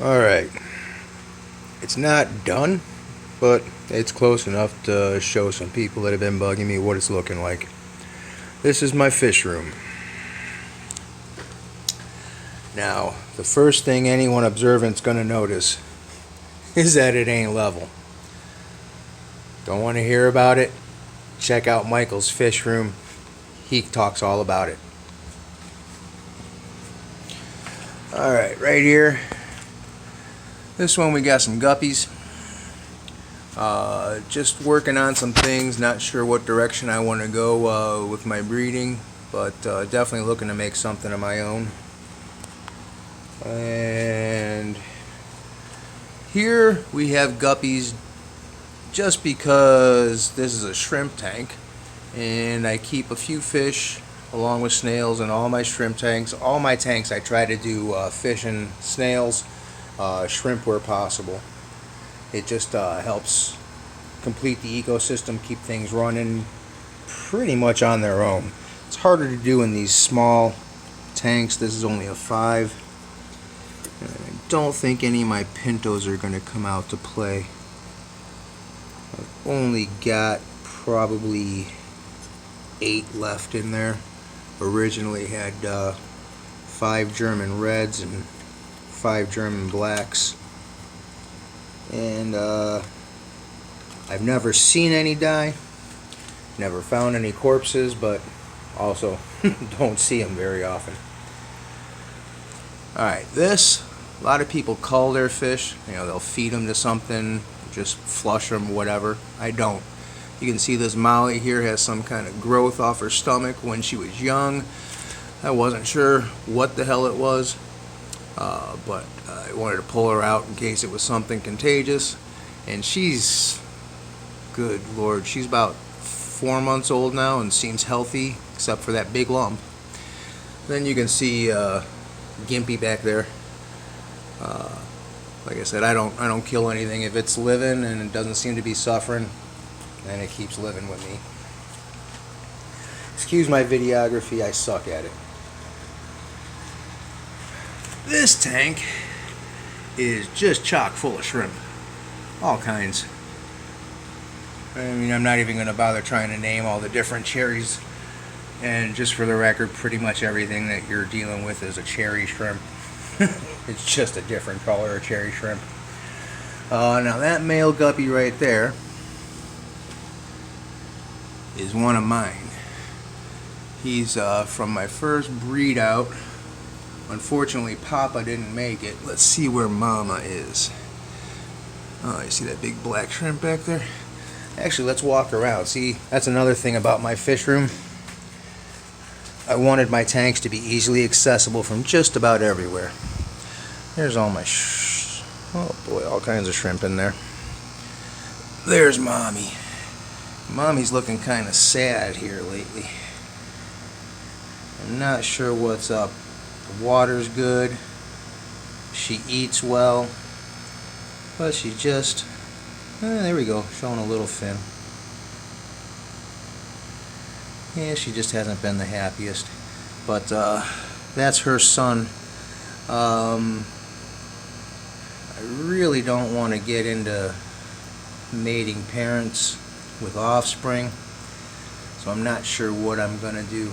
Alright, it's not done, but it's close enough to show some people that have been bugging me what it's looking like. This is my fish room. Now, the first thing anyone observant's going to notice is that it ain't level. Don't want to hear about it? Check out Michael's fish room. He talks all about it. Alright, right here. This one we got some guppies. Just working on some things, not sure what direction I want to go with my breeding, but definitely looking to make something of my own. And here we have guppies just because this is a shrimp tank, and I keep a few fish along with snails in all my shrimp tanks. All my tanks I try to do fish and snails, shrimp where possible. It just helps complete the ecosystem, keep things running pretty much on their own. It's harder to do in these small tanks. This is only a 5. I don't think any of my pintos are going to come out to play. I've only got probably 8 left in there. Originally had 5 German reds and 5 German blacks. And I've never seen any die, never found any corpses, but also don't see them very often. Alright, this, a lot of people cull their fish. You know, they'll feed them to something, just flush them, whatever. I don't. You can see this Molly here has some kind of growth off her stomach when she was young. I wasn't sure what the hell it was. But I wanted to pull her out in case it was something contagious. And she's, good lord, she's about 4 months old now and seems healthy except for that big lump. Then you can see Gimpy back there. Like I said, I don't kill anything. If it's living and it doesn't seem to be suffering, then it keeps living with me. Excuse my videography, I suck at it. This tank is just chock full of shrimp. All kinds. I mean, I'm not even going to bother trying to name all the different cherries. And just for the record, pretty much everything that you're dealing with is a cherry shrimp. It's just a different color of cherry shrimp. Now that male guppy right there is one of mine. He's from my first breed out. Unfortunately, Papa didn't make it. Let's see where Mama is. Oh, you see that big black shrimp back there? Actually, let's walk around. See, that's another thing about my fish room. I wanted my tanks to be easily accessible from just about everywhere. There's all my oh boy, all kinds of shrimp in there. There's Mommy. Mommy's looking kind of sad here lately. I'm not sure what's up. The water's good, she eats well, but she just, there we go, showing a little fin. Yeah, she just hasn't been the happiest, but that's her son. I really don't want to get into mating parents with offspring, so I'm not sure what I'm going to do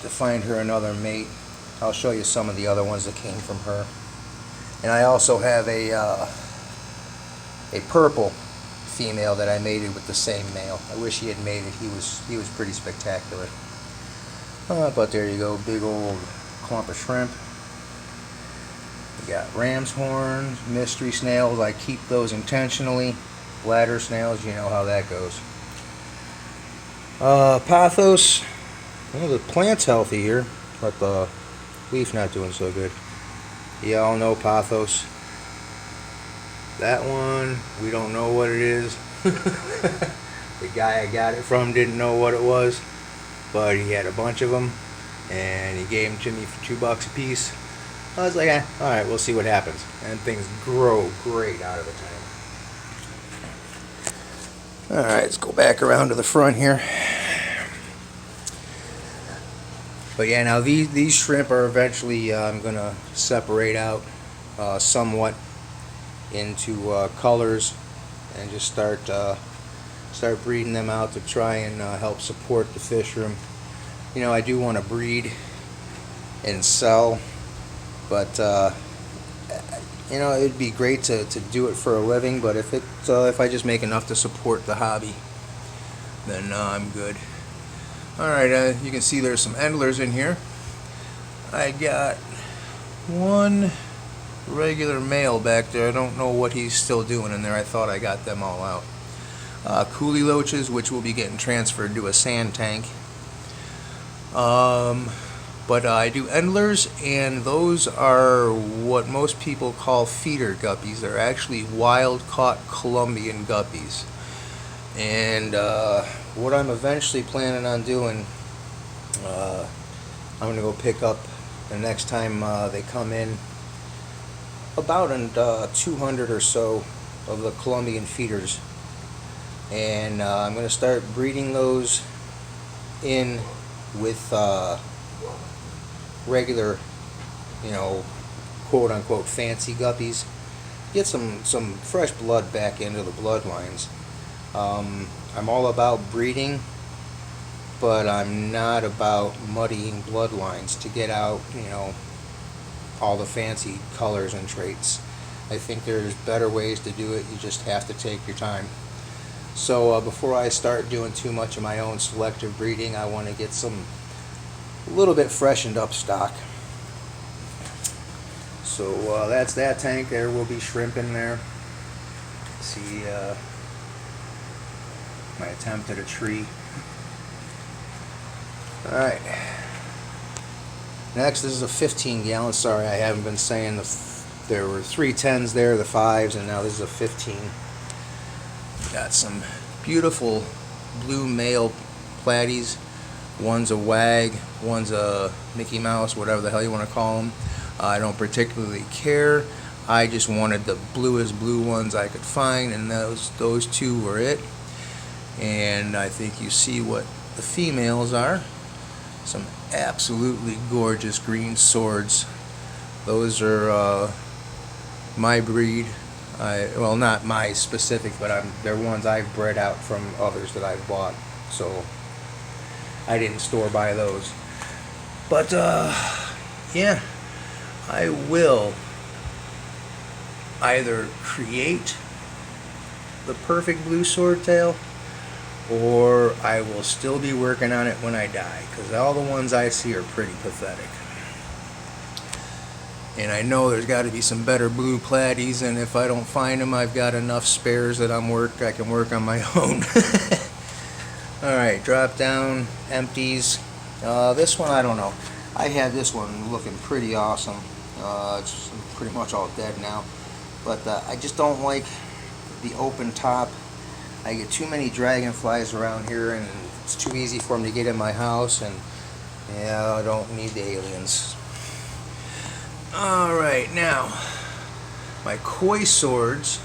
to find her another mate. I'll show you some of the other ones that came from her. And I also have a purple female that I mated with the same male. I wish he had mated. He was pretty spectacular. But there you go, big old clump of shrimp. We got ram's horns, mystery snails. I keep those intentionally. Bladder snails, you know how that goes. Pothos. Well, the plant's healthy here, but the leaf not doing so good. You all know Pothos. That one, we don't know what it is. The guy I got it from didn't know what it was, but he had a bunch of them, and he gave them to me for $2 a piece. I was like, alright, we'll see what happens. And things grow great out of the tank. Alright, let's go back around to the front here. But yeah, now these shrimp are eventually I'm going to separate out somewhat into colors and just start breeding them out to try and help support the fish room. You know, I do want to breed and sell, but you know, it'd be great to do it for a living. But if I just make enough to support the hobby, then I'm good. All right, you can see there's some endlers in here. I got one regular male back there. I don't know what he's still doing in there. I thought I got them all out. Coolie loaches, which will be getting transferred to a sand tank. But I do endlers, and those are what most people call feeder guppies. They're actually wild-caught Colombian guppies. And what I'm eventually planning on doing, I'm going to go pick up the next time they come in about 200 or so of the Colombian feeders. And I'm going to start breeding those in with regular, you know, quote unquote fancy guppies. Get some fresh blood back into the bloodlines. I'm all about breeding, but I'm not about muddying bloodlines to get out, you know, all the fancy colors and traits. I think there's better ways to do it. You just have to take your time. So before I start doing too much of my own selective breeding, I want to get a little bit freshened up stock. So that's that tank. There will be shrimp in there. See my attempt at a tree. Alright. Next, this is a 15 gallon. Sorry, I haven't been saying there were 3 10s there, the 5s, and now this is a 15. Got some beautiful blue male platies. One's a wag, one's a Mickey Mouse, whatever the hell you want to call them. I don't particularly care. I just wanted the bluest blue ones I could find, and those two were it. And I think you see what the females are. Some absolutely gorgeous green swords. Those are my breed. Well, not my specific, but they're ones I've bred out from others that I've bought. So I didn't store buy those. But yeah, I will either create the perfect blue swordtail, or I will still be working on it when I die, because all the ones I see are pretty pathetic. And I know there's got to be some better blue platies, and if I don't find them, I've got enough spares that I can work on my own. Alright, drop down, empties. This one, I don't know. I had this one looking pretty awesome. It's pretty much all dead now. But I just don't like the open top. I get too many dragonflies around here, and it's too easy for them to get in my house, and yeah, I don't need the aliens. Alright, now my koi swords,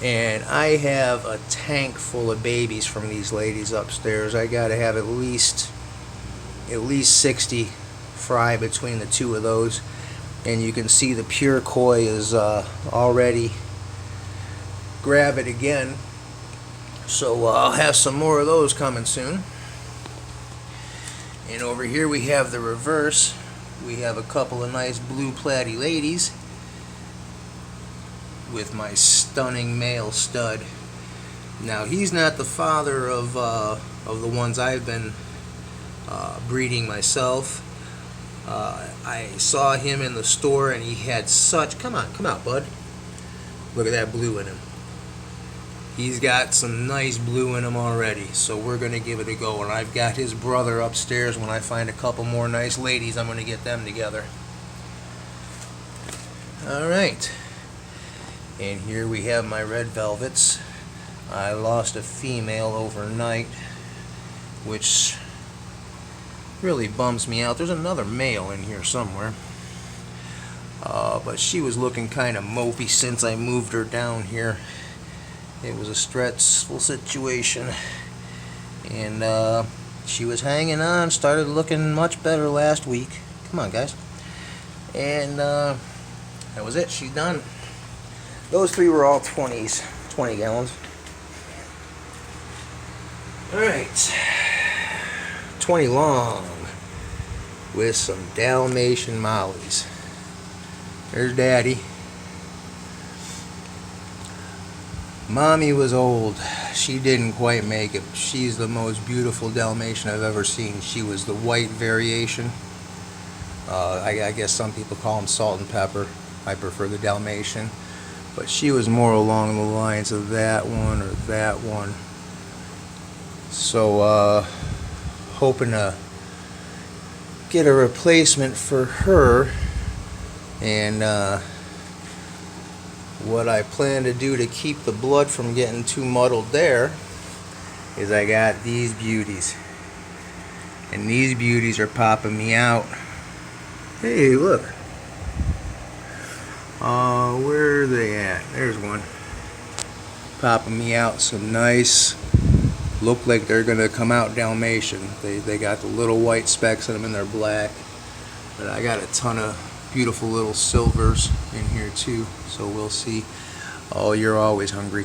and I have a tank full of babies from these ladies upstairs. I gotta have at least 60 fry between the two of those, and you can see the pure koi is already grab it again. So I'll have some more of those coming soon. And over here we have the reverse. We have a couple of nice blue platy ladies with my stunning male stud. Now he's not the father of the ones I've been breeding myself. I saw him in the store, and he had such, come out bud, look at that blue in him. He's got some nice blue in him already, so we're going to give it a go. And I've got his brother upstairs. When I find a couple more nice ladies, I'm going to get them together. Alright, and here we have my red velvets. I lost a female overnight, which really bums me out. There's another male in here somewhere, but she was looking kind of mopey since I moved her down here. It was a stressful situation, and she was hanging on, started looking much better last week. Come on, guys. And That was it. She's done. Those 3 were all 20s, 20 gallons. Alright. 20 long with some Dalmatian mollies. There's Daddy. Mommy was old. She didn't quite make it. She's the most beautiful Dalmatian I've ever seen. She was the white variation. I guess some people call them salt and pepper. I prefer the Dalmatian. But she was more along the lines of that one or that one. So, hoping to get a replacement for her. And, what I plan to do to keep the blood from getting too muddled there is I got these beauties. And these beauties are popping me out. Hey, look. Where are they at? There's one. Popping me out some nice, look like they're going to come out Dalmatian. They got the little white specks in them and they're black. But I got a ton of beautiful little silvers in here too. So we'll see. Oh, you're always hungry.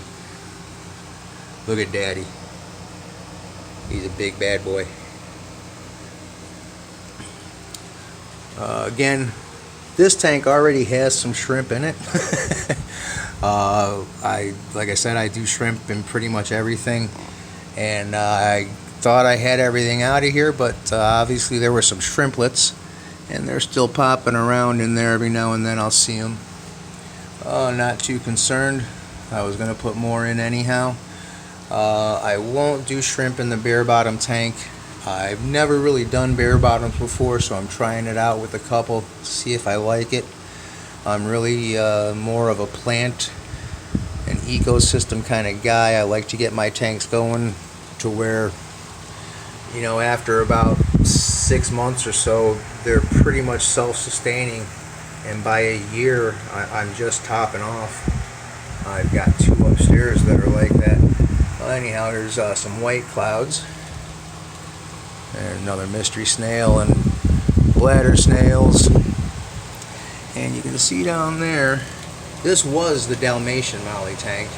Look at Daddy. He's a big bad boy. Again, this tank already has some shrimp in it. Like I said, I do shrimp in pretty much everything, and I thought I had everything out of here, but obviously there were some shrimplets, and they're still popping around in there. Every now and then I'll see them. Not too concerned. I was going to put more in anyhow. I won't do shrimp in the bare bottom tank. I've never really done bare bottoms before, so I'm trying it out with a couple, see if I like it. I'm really more of a plant and ecosystem kind of guy. I like to get my tanks going to where, you know, after about 6 months or so, they're pretty much self-sustaining, and by a year, I'm just topping off. I've got 2 upstairs that are like that. Well, anyhow, there's some white clouds. And another mystery snail and bladder snails. And you can see down there, this was the Dalmatian molly tank.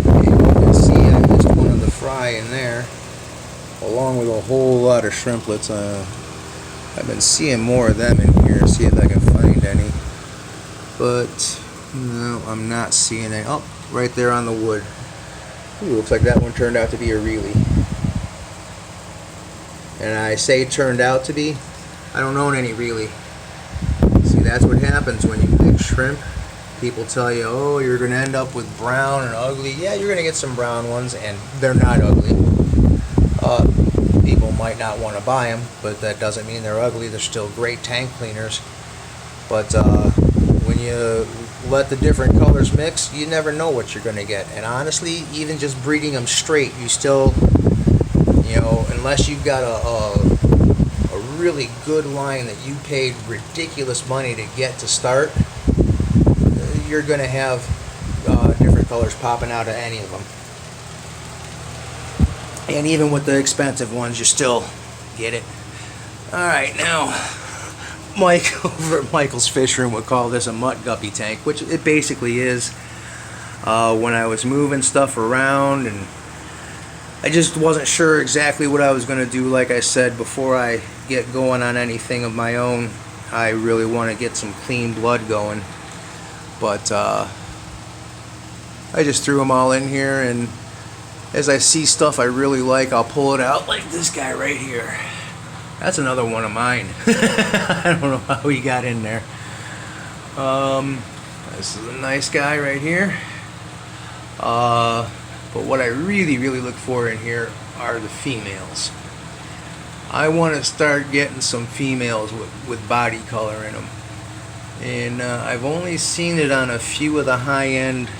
And you can see I missed one of the fry in there, along with a whole lot of shrimplets. I've been seeing more of them in here, see if I can find any. But, no, I'm not seeing any. Oh, right there on the wood. Ooh, looks like that one turned out to be a reelie. And I say turned out to be, I don't own any really. See, that's what happens when you mix shrimp. People tell you, oh, you're going to end up with brown and ugly. Yeah, you're going to get some brown ones, and they're not ugly. People might not want to buy them, but that doesn't mean they're ugly. They're still great tank cleaners. But when you let the different colors mix, you never know what you're going to get. And honestly, even just breeding them straight, you still... You know, unless you've got a really good line that you paid ridiculous money to get to start, you're going to have different colors popping out of any of them. And even with the expensive ones, you still get it. Alright, now, Mike over at Michael's Fish Room would call this a mutt guppy tank, which it basically is. When I was moving stuff around and I just wasn't sure exactly what I was going to do. Like I said, before I get going on anything of my own, I really want to get some clean blood going. But I just threw them all in here, and as I see stuff I really like, I'll pull it out, like this guy right here. That's another one of mine. I don't know how he got in there. This is a nice guy right here. But what I really look for in here are the females. I want to start getting some females with body color in them. And I've only seen it on a few of the high-end.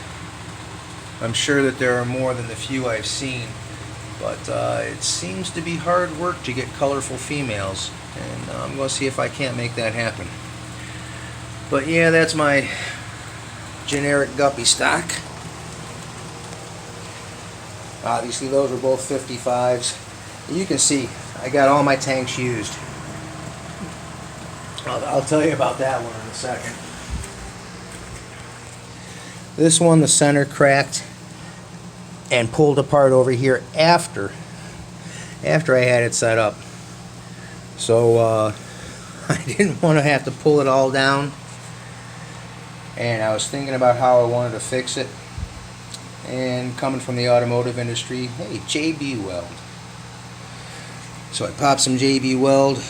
I'm sure that there are more than the few I've seen. But it seems to be hard work to get colorful females. And I'm going to see if I can't make that happen. But yeah, that's my generic guppy stock. Obviously those are both 55s. You can see I got all my tanks used. I'll tell you about that one in a second. This one, the center cracked and pulled apart over here after I had it set up. So I didn't want to have to pull it all down, and I was thinking about how I wanted to fix it. And coming from the automotive industry, hey, JB Weld. So I popped some JB Weld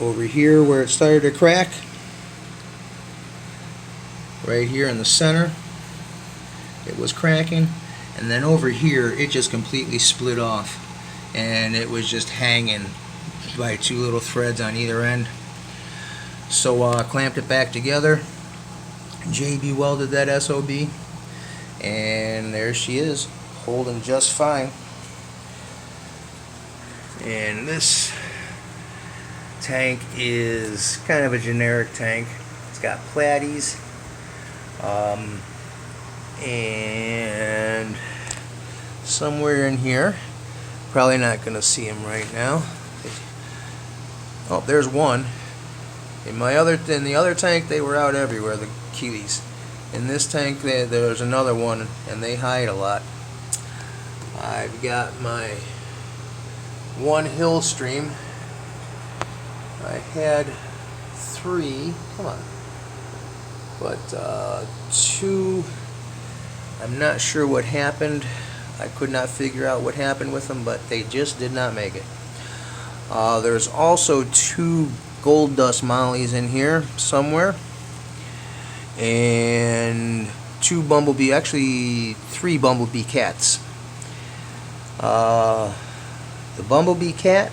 over here where it started to crack. Right here in the center, it was cracking. And then over here, it just completely split off. And it was just hanging by two little threads on either end. So I clamped it back together. JB welded that SOB. And there she is, holding just fine. And this tank is kind of a generic tank. It's got platies, and somewhere in here, probably not going to see him right now. Oh, there's one. In the other tank, they were out everywhere, the Keeleys. In this tank, there's another one, and they hide a lot. I've got my one hill stream. I had 3, come on, but 2, I'm not sure what happened. I could not figure out what happened with them, but they just did not make it. There's also 2 gold dust mollies in here somewhere, and 2 bumblebee, actually 3 bumblebee cats. The bumblebee cats